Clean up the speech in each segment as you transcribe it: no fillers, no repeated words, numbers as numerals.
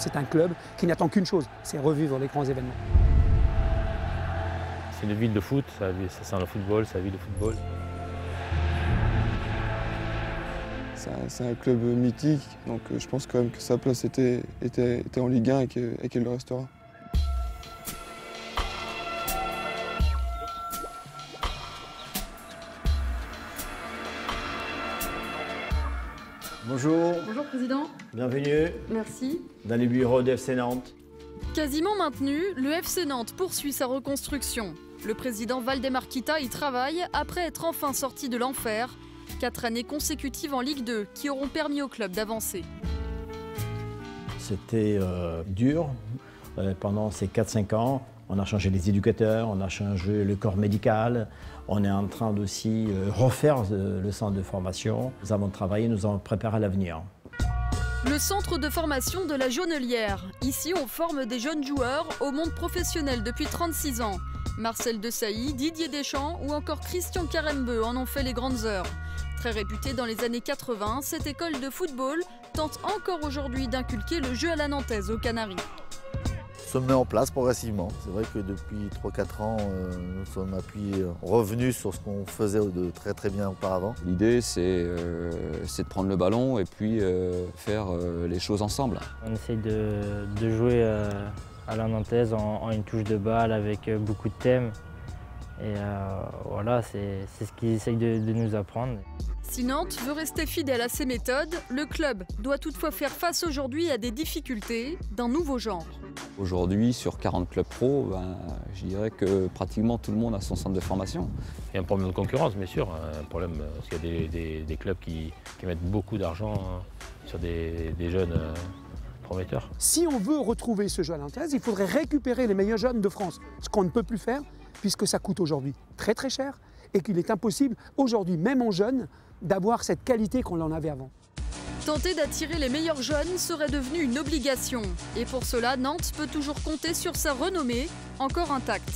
c'est un club qui n'attend qu'une chose, c'est revivre les grands événements. C'est une ville de foot, ça sent le football, ça vit le football. C'est un club mythique, donc je pense quand même que sa place était en Ligue 1 et qu'elle le restera. Bonjour. Bonjour Président. Bienvenue. Merci. Dans les bureaux de FC Nantes. Quasiment maintenu, le FC Nantes poursuit sa reconstruction. Le président Valdemar Kita y travaille après être enfin sorti de l'enfer. 4 années consécutives en Ligue 2 qui auront permis au club d'avancer. C'était dur pendant ces 4-5 ans. On a changé les éducateurs, on a changé le corps médical. On est en train d'aussi refaire le centre de formation. Nous avons travaillé, nous avons préparé l'avenir. Le centre de formation de la Jaunelière. Ici, on forme des jeunes joueurs au monde professionnel depuis 36 ans. Marcel Desailly, Didier Deschamps ou encore Christian Carembeu en ont fait les grandes heures. Très réputée dans les années 80, cette école de football tente encore aujourd'hui d'inculquer le jeu à la nantaise aux Canaries. Se met en place progressivement. C'est vrai que depuis 3-4 ans, nous sommes revenus sur ce qu'on faisait de très bien auparavant. L'idée, c'est de prendre le ballon et puis faire les choses ensemble. On essaye de jouer à la nantaise en une touche de balle avec beaucoup de thèmes. Et voilà, c'est ce qu'ils essayent de nous apprendre. Si Nantes veut rester fidèle à ses méthodes, le club doit toutefois faire face aujourd'hui à des difficultés d'un nouveau genre. Aujourd'hui, sur 40 clubs pro, je dirais que pratiquement tout le monde a son centre de formation. Il y a un problème de concurrence, bien sûr, un problème parce qu'il y a des clubs qui mettent beaucoup d'argent sur des jeunes prometteurs. Si on veut retrouver ce jeu à nantaise, il faudrait récupérer les meilleurs jeunes de France, ce qu'on ne peut plus faire puisque ça coûte aujourd'hui très cher et qu'il est impossible aujourd'hui, même en jeunes, d'avoir cette qualité qu'on en avait avant. Tenter d'attirer les meilleurs jeunes serait devenu une obligation. Et pour cela, Nantes peut toujours compter sur sa renommée, encore intacte.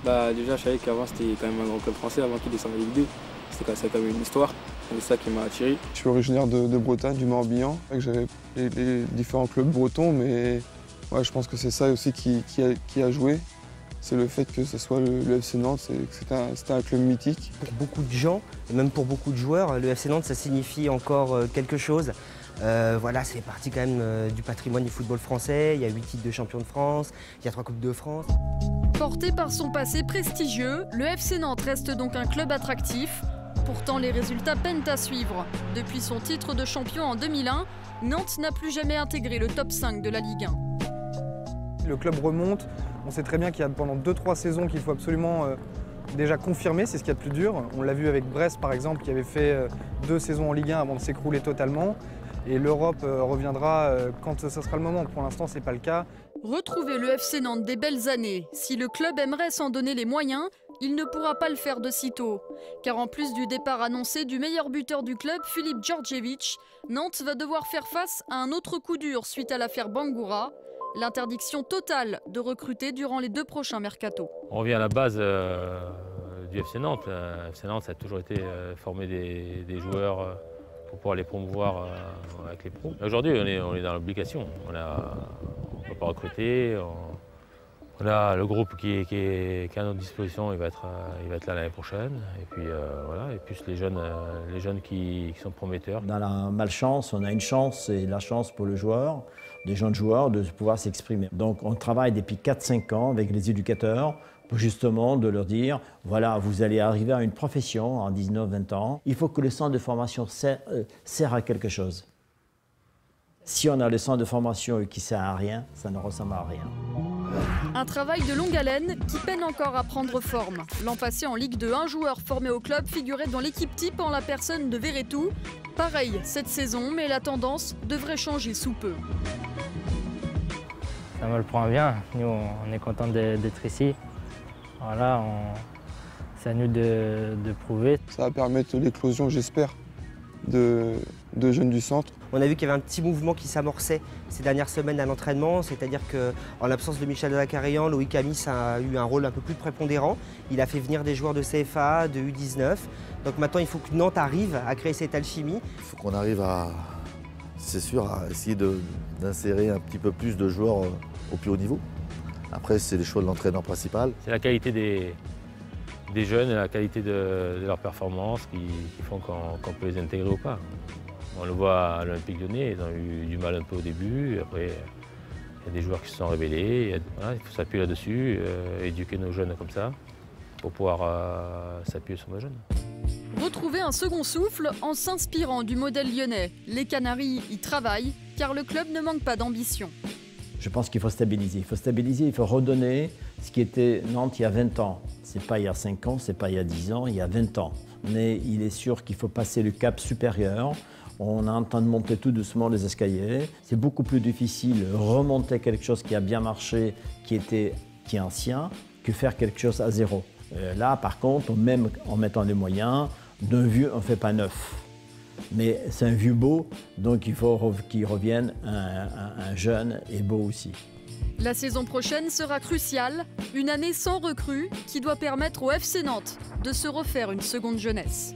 Déjà, je savais qu'avant, c'était quand même un grand club français, avant qu'il descende en Ligue 2. C'était quand même une histoire. C'est ça qui m'a attiré. Je suis originaire de Bretagne, du Morbihan. J'avais les différents clubs bretons, mais ouais, je pense que c'est ça aussi qui a joué. C'est le fait que ce soit le FC Nantes, c'était un club mythique. Pour beaucoup de gens, et même pour beaucoup de joueurs, le FC Nantes, ça signifie encore quelque chose. Voilà, c'est partie quand même du patrimoine du football français. Il y a 8 titres de champion de France, il y a 3 Coupes de France. Porté par son passé prestigieux, le FC Nantes reste donc un club attractif. Pourtant, les résultats peinent à suivre. Depuis son titre de champion en 2001, Nantes n'a plus jamais intégré le top 5 de la Ligue 1. Le club remonte. On sait très bien qu'il y a pendant 2-3 saisons qu'il faut absolument déjà confirmer, c'est ce qu'il y a de plus dur. On l'a vu avec Brest par exemple, qui avait fait 2 saisons en Ligue 1 avant de s'écrouler totalement. Et l'Europe reviendra quand ce sera le moment. Pour l'instant, ce n'est pas le cas. Retrouver le FC Nantes des belles années. Si le club aimerait s'en donner les moyens, il ne pourra pas le faire de sitôt. Car en plus du départ annoncé du meilleur buteur du club, Filip Djordjevic, Nantes va devoir faire face à un autre coup dur suite à l'affaire Bangoura. L'interdiction totale de recruter durant les 2 prochains mercatos. On revient à la base du FC Nantes. Le FC Nantes, ça a toujours été former des joueurs pour pouvoir les promouvoir avec les pros. Aujourd'hui, on est dans l'obligation. On ne peut pas recruter. On a le groupe qui est à notre disposition, il va être là l'année prochaine. Et puis voilà, et puis les jeunes qui sont prometteurs. Dans la malchance, on a une chance, et la chance pour le joueur, des jeunes joueurs, de pouvoir s'exprimer. Donc on travaille depuis 4-5 ans avec les éducateurs pour justement de leur dire, voilà, vous allez arriver à une profession en 19-20 ans. Il faut que le centre de formation sert à quelque chose. Si on a le centre de formation qui ne sert à rien, ça ne ressemble à rien. Un travail de longue haleine qui peine encore à prendre forme. L'an passé en Ligue 2, un joueur formé au club figurait dans l'équipe type en la personne de Verretou. Pareil cette saison, mais la tendance devrait changer sous peu. Ça me le prend bien. Nous, on est content d'être ici. Voilà, c'est à nous de prouver. Ça va permettre l'éclosion, j'espère, de jeunes du centre. On a vu qu'il y avait un petit mouvement qui s'amorçait ces dernières semaines à l'entraînement, c'est-à-dire qu'en l'absence de Michel Delacarian, Loïc Amis a eu un rôle un peu plus prépondérant. Il a fait venir des joueurs de CFA, de U19. Donc maintenant, il faut que Nantes arrive à créer cette alchimie. Il faut qu'on arrive à c'est sûr, à essayer d'insérer un petit peu plus de joueurs au plus haut niveau. Après, c'est les choix de l'entraîneur principal. C'est la qualité des jeunes et la qualité de leurs performances qui font qu'on peut les intégrer ou pas. On le voit à l'Olympique Lyonnais, ils ont eu du mal un peu au début. Après, il y a des joueurs qui se sont révélés. Il faut s'appuyer là-dessus, éduquer nos jeunes comme ça, pour pouvoir s'appuyer sur nos jeunes. Retrouver un second souffle en s'inspirant du modèle lyonnais. Les Canaries y travaillent, car le club ne manque pas d'ambition. Je pense qu'il faut stabiliser. Il faut redonner ce qui était Nantes il y a 20 ans. Ce n'est pas il y a 5 ans, ce n'est pas il y a 10 ans, il y a 20 ans. Mais il est sûr qu'il faut passer le cap supérieur. On est en train de monter tout doucement les escaliers. C'est beaucoup plus difficile de remonter quelque chose qui a bien marché, qui est ancien, que faire quelque chose à zéro. Là, par contre, même en mettant les moyens, d'un vieux, on ne fait pas neuf. Mais c'est un vieux beau, donc il faut qu'il revienne un jeune et beau aussi. La saison prochaine sera cruciale, une année sans recrue qui doit permettre au FC Nantes de se refaire une seconde jeunesse.